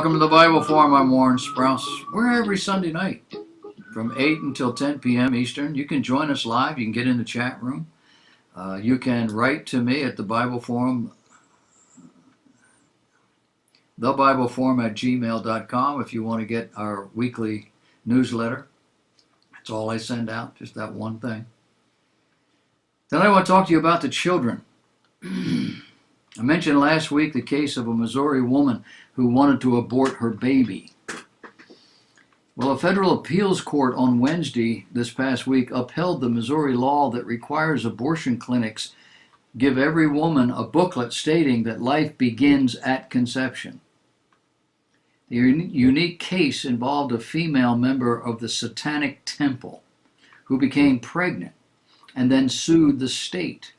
welcome to the Bible Forum. I'm Warren Sprouse. We're here every Sunday night from 8 until 10 p.m. Eastern. You can join us live. You can get in the chat room. You can write to me at the Bible Forum, thebibleforum@gmail.com if you want to get our weekly newsletter. That's all I send out, just that one thing. Then I want to talk to you about the children. I mentioned last week the case of a Missouri woman who wanted to abort her baby. Well, a federal appeals court on Wednesday this past week upheld the Missouri law that requires abortion clinics give every woman a booklet stating that life begins at conception. The unique case involved a female member of the Satanic Temple who became pregnant and then sued the state,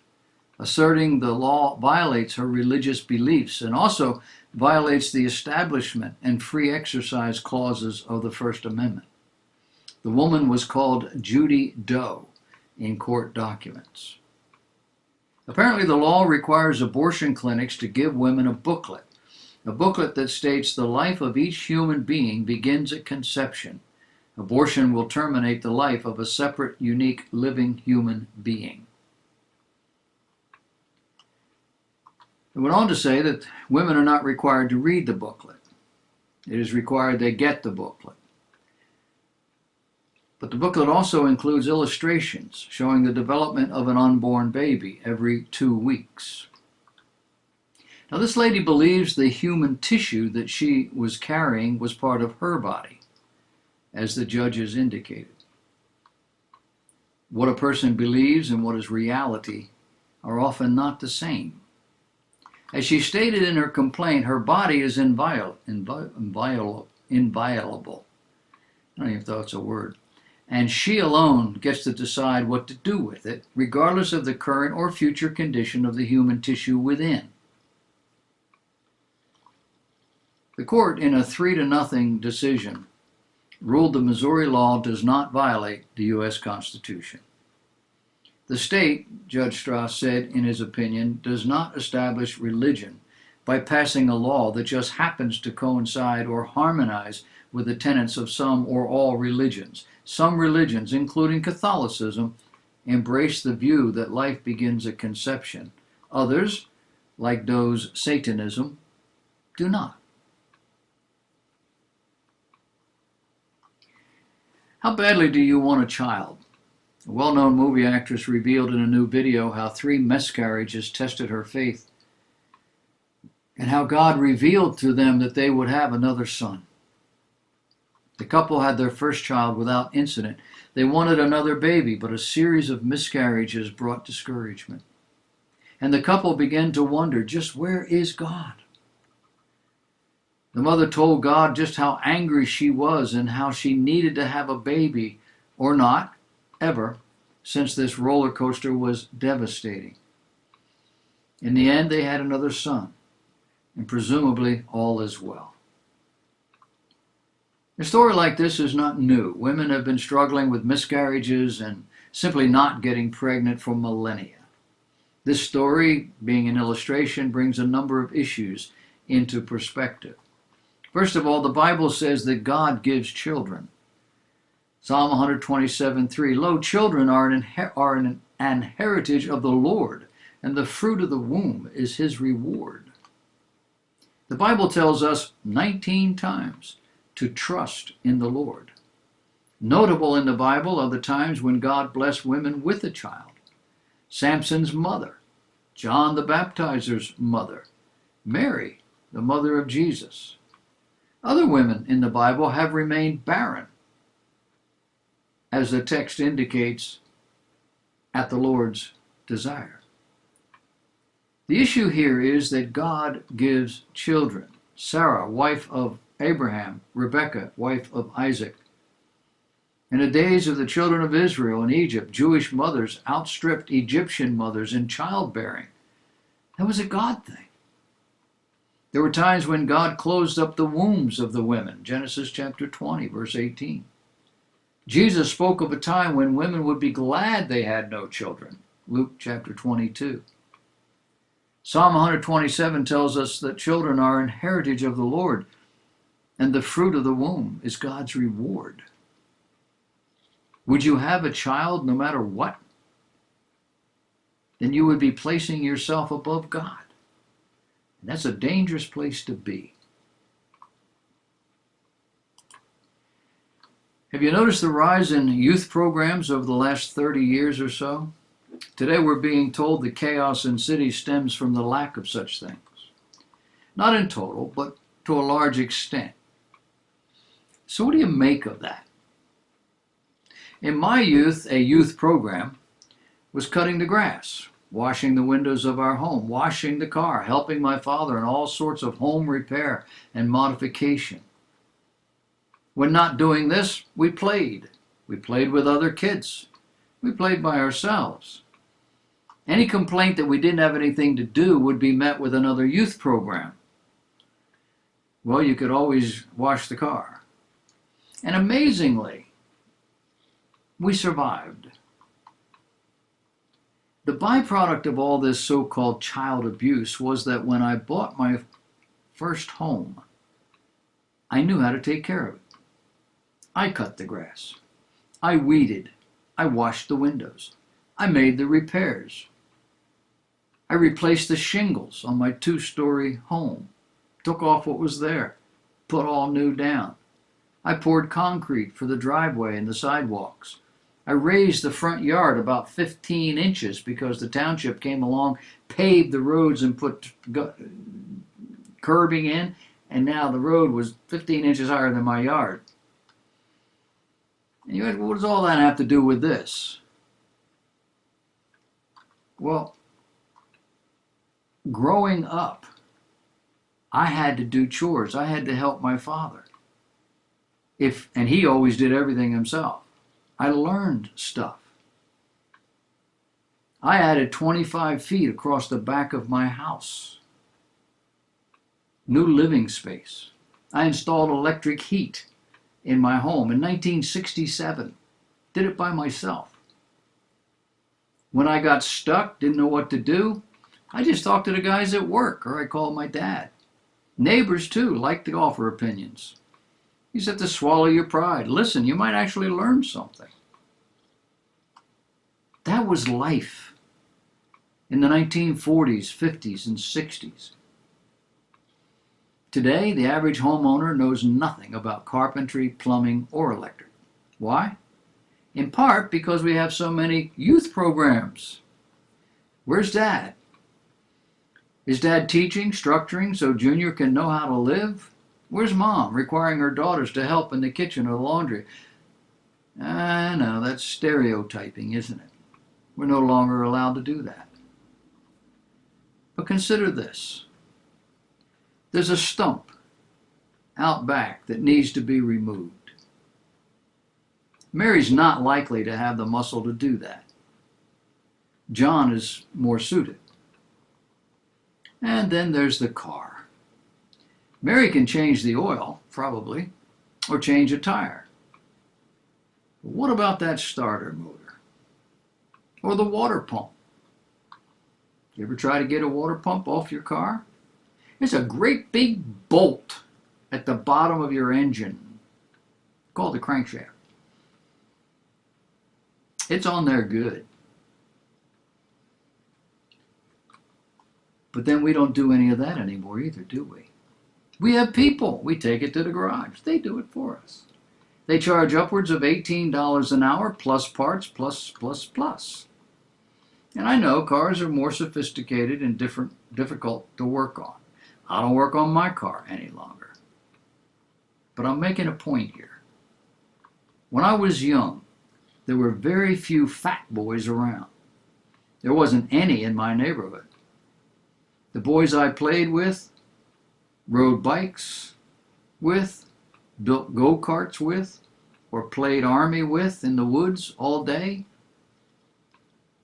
asserting the law violates her religious beliefs and also violates the establishment and free exercise clauses of the First Amendment. The woman was called Judy Doe in court documents. Apparently, the law requires abortion clinics to give women a booklet that states the life of each human being begins at conception. Abortion will terminate the life of a separate, unique, living human being. It went on to say that women are not required to read the booklet. It is required they get the booklet. But the booklet also includes illustrations showing the development of an unborn baby every 2 weeks. Now, this lady believes the human tissue that she was carrying was part of her body, as the judges indicated. What a person believes and what is reality are often not the same. As she stated in her complaint, her body is inviolable. I don't even know if that's a word. And she alone gets to decide what to do with it, regardless of the current or future condition of the human tissue within. The court, in a 3-0 decision, ruled the Missouri law does not violate the U.S. Constitution. The state, Judge Strauss said in his opinion, does not establish religion by passing a law that just happens to coincide or harmonize with the tenets of some or all religions. Some religions, including Catholicism, embrace the view that life begins at conception. Others, like Doe's Satanism, do not. How badly do you want a child? A well-known movie actress revealed in a new video how 3 miscarriages tested her faith and how God revealed to them that they would have another son. The couple had their first child without incident. They wanted another baby, but a series of miscarriages brought discouragement. And the couple began to wonder, just where is God? The mother told God just how angry she was and how she needed to have a baby, or not, ever, since this roller coaster was devastating. In the end, they had another son, and presumably all is well. A story like this is not new. Women have been struggling with miscarriages and simply not getting pregnant for millennia. This story, being an illustration, brings a number of issues into perspective. First of all, the Bible says that God gives children. Psalm 127:3, Lo, children are an heritage of the Lord, and the fruit of the womb is his reward. The Bible tells us 19 times to trust in the Lord. Notable in the Bible are the times when God blessed women with a child. Samson's mother, John the Baptizer's mother, Mary, the mother of Jesus. Other women in the Bible have remained barren, as the text indicates, at the Lord's desire. The issue here is that God gives children. Sarah, wife of Abraham, Rebekah, wife of Isaac. In the days of the children of Israel in Egypt, Jewish mothers outstripped Egyptian mothers in childbearing. That was a God thing. There were times when God closed up the wombs of the women. Genesis chapter 20, verse 18. Jesus spoke of a time when women would be glad they had no children. Luke chapter 22. Psalm 127 tells us that children are an heritage of the Lord. And the fruit of the womb is God's reward. Would you have a child no matter what? Then you would be placing yourself above God. And that's a dangerous place to be. Have you noticed the rise in youth programs over the last 30 years or so? Today we're being told the chaos in cities stems from the lack of such things. Not in total, but to a large extent. So what do you make of that? In my youth, a youth program was cutting the grass, washing the windows of our home, washing the car, helping my father in all sorts of home repair and modification. When not doing this, we played. We played with other kids. We played by ourselves. Any complaint that we didn't have anything to do would be met with another youth program. Well, you could always wash the car. And amazingly, we survived. The byproduct of all this so-called child abuse was that when I bought my first home, I knew how to take care of it. I cut the grass. I weeded. I washed the windows. I made the repairs. I replaced the shingles on my 2-story home, took off what was there, put all new down. I poured concrete for the driveway and the sidewalks. I raised the front yard about 15 inches because the township came along, paved the roads and put curbing in, and now the road was 15 inches higher than my yard. And you ask, what does all that have to do with this? Well, growing up, I had to do chores. I had to help my father. And he always did everything himself. I learned stuff. I added 25 feet across the back of my house. New living space. I installed electric heat in my home in 1967. Did it by myself. When I got stuck, didn't know what to do, I just talked to the guys at work, or I called my dad. Neighbors, too, like to offer opinions. You just have to swallow your pride. Listen, you might actually learn something. That was life in the 1940s, 50s, and 60s. Today, the average homeowner knows nothing about carpentry, plumbing, or electric. Why? In part because we have so many youth programs. Where's Dad? Is Dad teaching, structuring so Junior can know how to live? Where's Mom, requiring her daughters to help in the kitchen or the laundry? I know, that's stereotyping, isn't it? We're no longer allowed to do that. But consider this. There's a stump out back that needs to be removed. Mary's not likely to have the muscle to do that. John is more suited. And then there's the car. Mary can change the oil, probably, or change a tire. But what about that starter motor? Or the water pump? You ever try to get a water pump off your car? It's a great big bolt at the bottom of your engine called the crankshaft. It's on there good. But then we don't do any of that anymore either, do we? We have people. We take it to the garage. They do it for us. They charge upwards of $18 an hour, plus parts, plus. And I know cars are more sophisticated and difficult to work on. I don't work on my car any longer. But I'm making a point here. When I was young, there were very few fat boys around. There wasn't any in my neighborhood. The boys I played with, rode bikes with, built go-karts with, or played army with in the woods all day,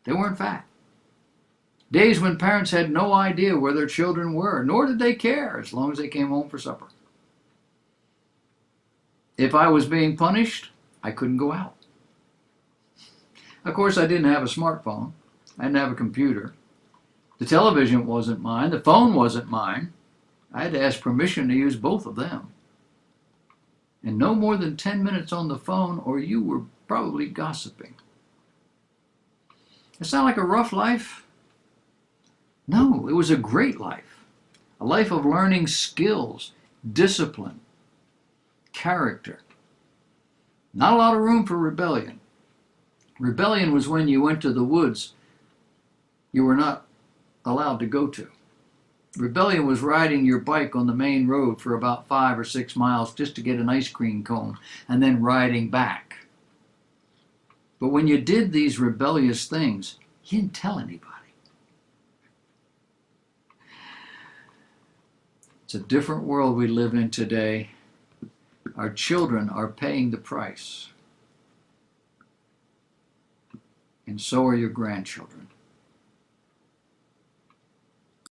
they weren't fat. Days when parents had no idea where their children were, nor did they care as long as they came home for supper. If I was being punished, I couldn't go out. Of course, I didn't have a smartphone. I didn't have a computer. The television wasn't mine. The phone wasn't mine. I had to ask permission to use both of them. and no more than 10 minutes on the phone, or you were probably gossiping. It sound like a rough life? No, it was a great life. A life of learning skills, discipline, character. Not a lot of room for rebellion. Rebellion was when you went to the woods you were not allowed to go to. Rebellion was riding your bike on the main road for about 5 or 6 miles just to get an ice cream cone and then riding back. But when you did these rebellious things, you didn't tell anybody. It's a different world we live in today. Our children are paying the price. And so are your grandchildren.